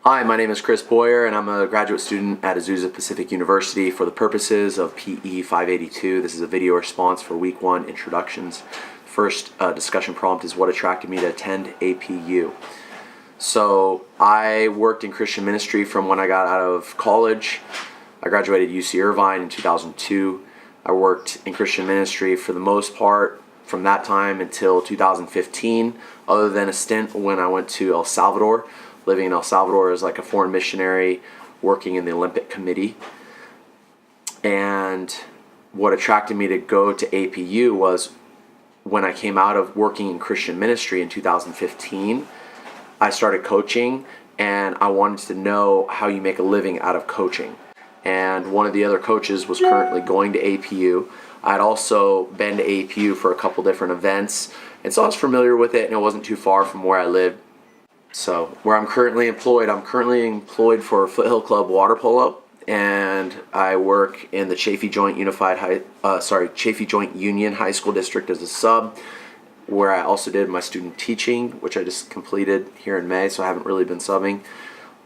Hi, my name is Chris Boyer, and I'm a graduate student at Azusa Pacific University for the purposes of PE 582. This is a video response for Week 1 introductions. First discussion prompt is what attracted me to attend APU. So I worked in Christian ministry from when I got out of college. I graduated UC Irvine in 2002. I worked in Christian ministry for the most part from that time until 2015, other than a stint when I went to El Salvador, living in El Salvador as like a foreign missionary working in the Olympic Committee. And what attracted me to go to APU was when I came out of working in Christian ministry in 2015, I started coaching and I wanted to know how you make a living out of coaching. And one of the other coaches was currently going to APU. I'd also been to APU for a couple different events, and so I was familiar with it, and it wasn't too far from where I lived. So where I'm currently employed for Foothill Club Water Polo, and I work in the Chaffee Joint Union High School District as a sub, where I also did my student teaching, which I just completed here in May, so I haven't really been subbing.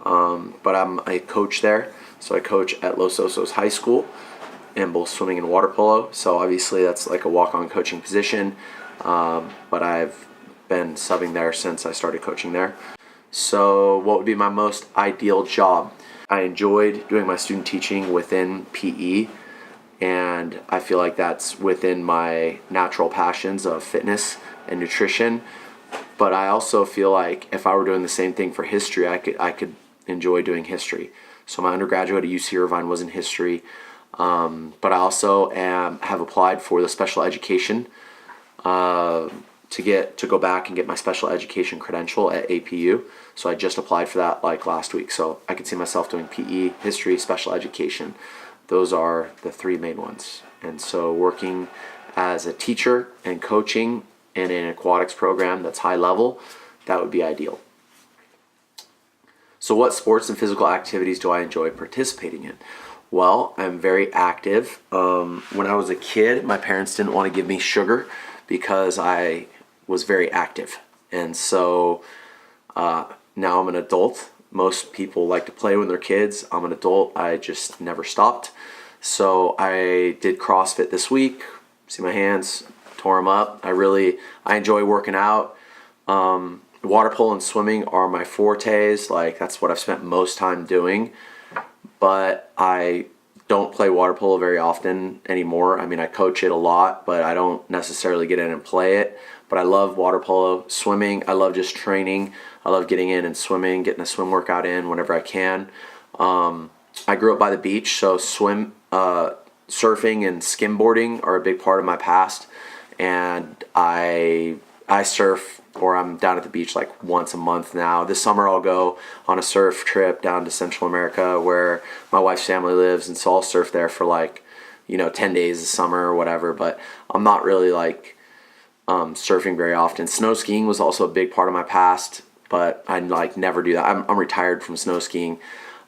But I'm a coach there, so I coach at Los Osos High School in both swimming and water polo. So obviously that's like a walk-on coaching position, but I've been subbing there since I started coaching there. So what would be my most ideal job? I enjoyed doing my student teaching within PE, and I feel like that's within my natural passions of fitness and nutrition. But I also feel like if I were doing the same thing for history, I could enjoy doing history. So my undergraduate at UC Irvine was in history, but I also have applied for the special education to go back and get my special education credential at APU. So I just applied for that like last week. So I could see myself doing PE, history, special education. Those are the three main ones. And so working as a teacher and coaching in an aquatics program that's high level, that would be ideal. So what sports and physical activities do I enjoy participating in? Well, I'm very active. When I was a kid, my parents didn't want to give me sugar because I was very active. And so now I'm an adult. Most people like to play when they're kids. I'm an adult. I just never stopped. So I did CrossFit this week. See my hands, tore them up. I enjoy working out. Water polo and swimming are my fortes. Like that's what I've spent most time doing. But I don't play water polo very often anymore. I mean, I coach it a lot, but I don't necessarily get in and play it. But I love water polo. Swimming, I love just training. I love getting in and swimming, getting a swim workout in whenever I can. I grew up by the beach, so surfing and skimboarding are a big part of my past. And I surf, or I'm down at the beach like once a month now. This summer I'll go on a surf trip down to Central America where my wife's family lives, and so I'll surf there for 10 days this summer or whatever. But I'm not really surfing very often. Snow skiing was also a big part of my past, but I never do that. I'm retired from snow skiing.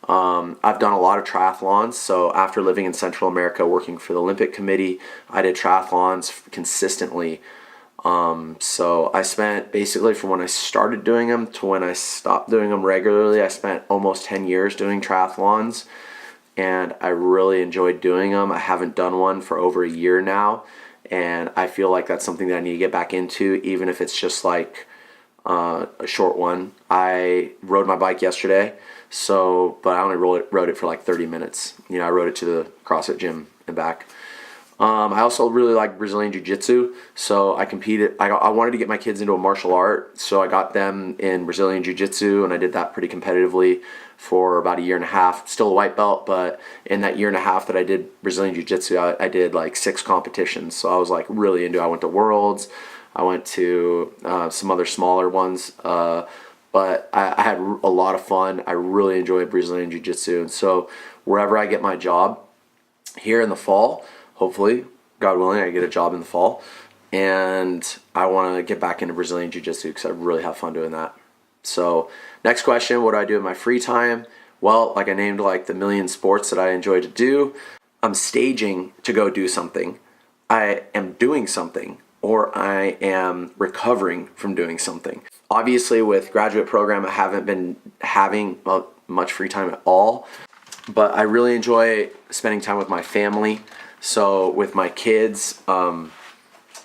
I've done a lot of triathlons. So after living in Central America, working for the Olympic Committee, I did triathlons consistently. So I spent basically from when I started doing them to when I stopped doing them regularly, I spent almost 10 years doing triathlons, and I really enjoyed doing them. I haven't done one for over a year now, and I feel like that's something that I need to get back into, even if it's just like a short one. I rode my bike yesterday, but I only rode it for like 30 minutes. I rode it to the CrossFit gym and back. I also really like Brazilian Jiu-Jitsu, so I competed. I wanted to get my kids into a martial art, so I got them in Brazilian Jiu-Jitsu, and I did that pretty competitively for about a year and a half. Still a white belt, but in that year and a half that I did Brazilian Jiu-Jitsu, I did like 6 competitions, so I was like really into it. I went to Worlds, I went to some other smaller ones, but I had a lot of fun. I really enjoyed Brazilian Jiu-Jitsu, and so wherever I get my job here in the fall, hopefully, God willing, I get a job in the fall, and I want to get back into Brazilian Jiu-Jitsu because I really have fun doing that. So next question, what do I do in my free time? Well, like I named like the million sports that I enjoy to do. I'm staging to go do something. I am doing something. or I am recovering from doing something. Obviously, with graduate program, I haven't been having much free time at all, but I really enjoy spending time with my family. So with my kids, I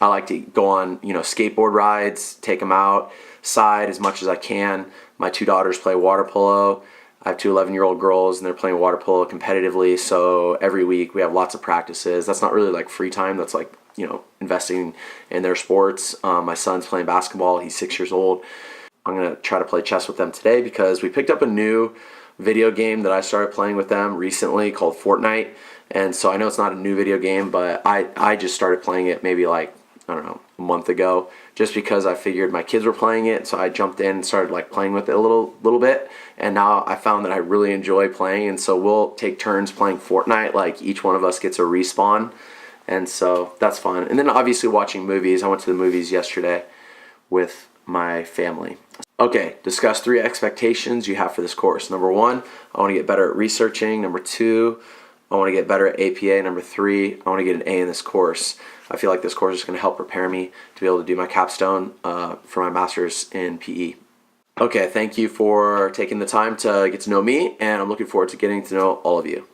like to go on, skateboard rides, take them outside as much as I can. My two daughters play water polo. I have two 11-year-old girls, and they're playing water polo competitively. So every week we have lots of practices. That's not really like free time. That's like, investing in their sports. My son's playing basketball. He's 6 years old. I'm going to try to play chess with them today because we picked up a new video game that I started playing with them recently called Fortnite. And so I know it's not a new video game, but I just started playing it maybe like, I don't know, a month ago, just because I figured my kids were playing it. So I jumped in and started like playing with it a little bit. And now I found that I really enjoy playing. And so we'll take turns playing Fortnite. Like each one of us gets a respawn. And so that's fun. And then obviously watching movies. I went to the movies yesterday with my family. Okay, discuss 3 expectations you have for this course. Number 1, I want to get better at researching. Number 2, I want to get better at APA. Number 3, I want to get an A in this course. I feel like this course is going to help prepare me to be able to do my capstone for my master's in PE. Okay, thank you for taking the time to get to know me, and I'm looking forward to getting to know all of you.